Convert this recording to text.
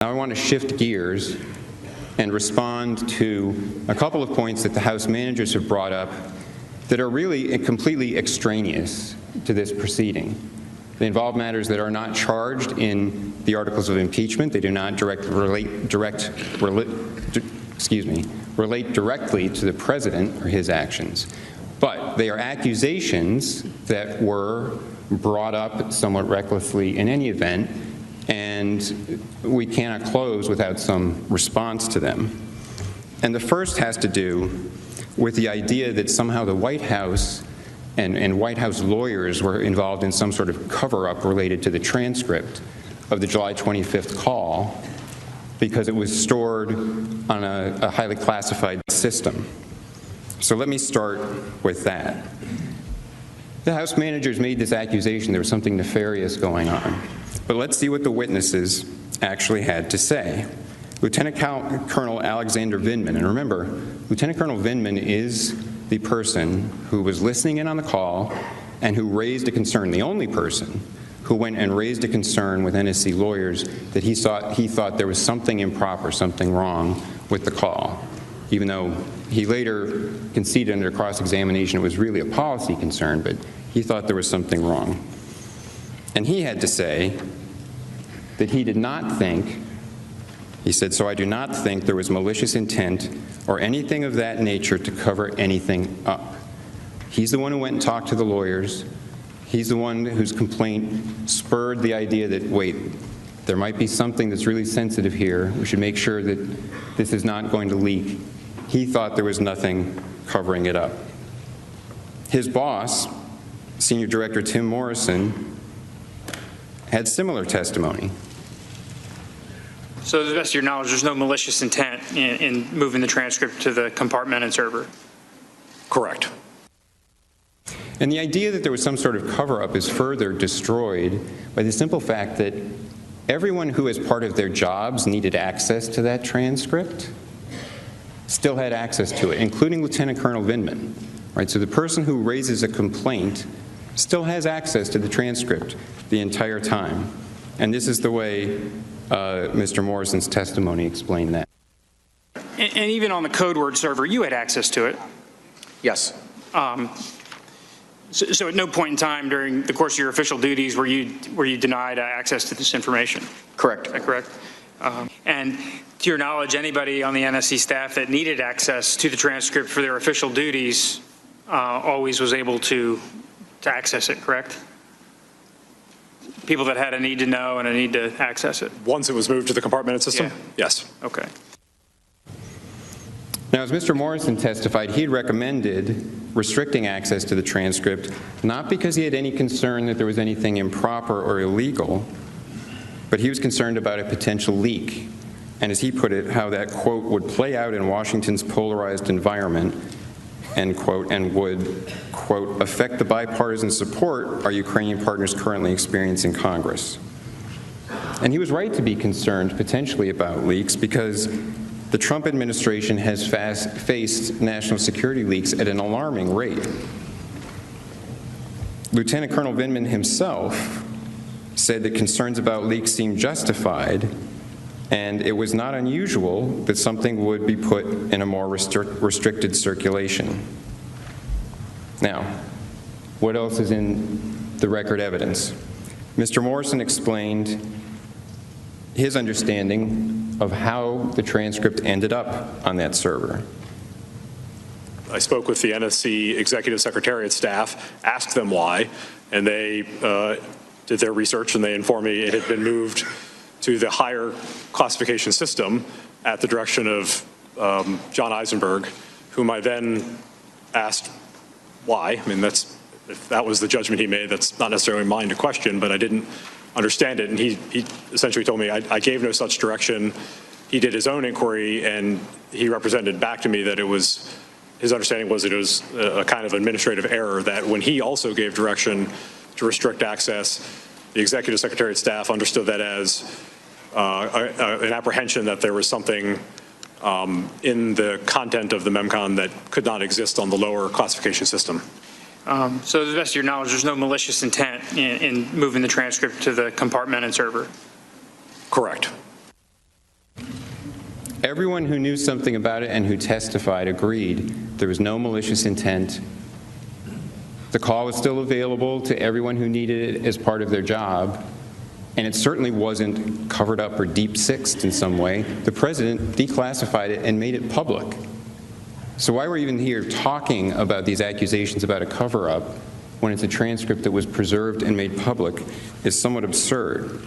Now I want to shift gears and respond to a couple of points that the House managers have brought up that are really completely extraneous to this proceeding. They involve matters that are not charged in the articles of impeachment. They do not relate directly to the president or his actions. But they are accusations that were brought up somewhat recklessly in any event, and we cannot close without some response to them. And the first has to do with the idea that somehow the White House and White House lawyers were involved in some sort of cover-up related to the transcript of the July 25th call because it was stored on a highly classified system. So let me start with that. The House managers made this accusation there was something nefarious going on. But let's see what the witnesses actually had to say. Lieutenant Colonel Alexander Vindman, and remember, Lieutenant Colonel Vindman is the person who was listening in on the call and who raised a concern, the only person who went and raised a concern with NSC lawyers that he thought there was something improper, something wrong with the call, even though he later conceded under cross-examination it was really a policy concern, but he thought there was something wrong. And he had to say that he did not think, he said, "So I do not think there was malicious intent or anything of that nature to cover anything up." He's the one who went and talked to the lawyers. He's the one whose complaint spurred the idea that, wait, there might be something that's really sensitive here. We should make sure that this is not going to leak. He thought there was nothing covering it up. His boss, Senior Director Tim Morrison, had similar testimony. So to the best of your knowledge, there's no malicious intent in moving the transcript to the compartmented server? Correct. And the idea that there was some sort of cover-up is further destroyed by the simple fact that everyone who, as part of their jobs, needed access to that transcript still had access to it, including Lieutenant Colonel Vindman. Right? So the person who raises a complaint still has access to the transcript the entire time. And this is the way Mr. Morrison's testimony explained that. And even on the code word server, you had access to it? Yes. So at no point in time during the course of your official duties were you denied access to this information? Correct. Is that correct? And to your knowledge, anybody on the NSC staff that needed access to the transcript for their official duties always was able to access it, correct? People that had a need to know and a need to access it? Once it was moved to the compartmented system? Yeah. Yes. Okay. Now, as Mr. Morrison testified, he had recommended restricting access to the transcript, not because he had any concern that there was anything improper or illegal, but he was concerned about a potential leak, and as he put it, how that, quote, would play out in Washington's polarized environment, end quote, and would, quote, affect the bipartisan support our Ukrainian partners currently experience in Congress. And he was right to be concerned potentially about leaks because the Trump administration has faced national security leaks at an alarming rate. Lieutenant Colonel Vindman himself said that concerns about leaks seemed justified, and it was not unusual that something would be put in a more restricted circulation. Now, what else is in the record evidence? Mr. Morrison explained his understanding of how the transcript ended up on that server. I spoke with the NSC Executive Secretariat staff, asked them why, and they did their research, and they informed me it had been moved to the higher classification system at the direction of John Eisenberg, whom I then asked why. I mean, if that was the judgment he made, that's not necessarily mine to question, but I didn't understand it. And he essentially told me I gave no such direction. He did his own inquiry, and he represented back to me that it was, his understanding was that it was a kind of administrative error, that when he also gave direction to restrict access, the Executive Secretariat staff understood that as an apprehension that there was something in the content of the MEMCON that could not exist on the lower classification system. So to the best of your knowledge, there's no malicious intent in moving the transcript to the compartmented server? Correct. Everyone who knew something about it and who testified agreed there was no malicious intent. The call was still available to everyone who needed it as part of their job, and it certainly wasn't covered up or deep-sixed in some way. The president declassified it and made it public. So why we're even here talking about these accusations about a cover-up when it's a transcript that was preserved and made public is somewhat absurd.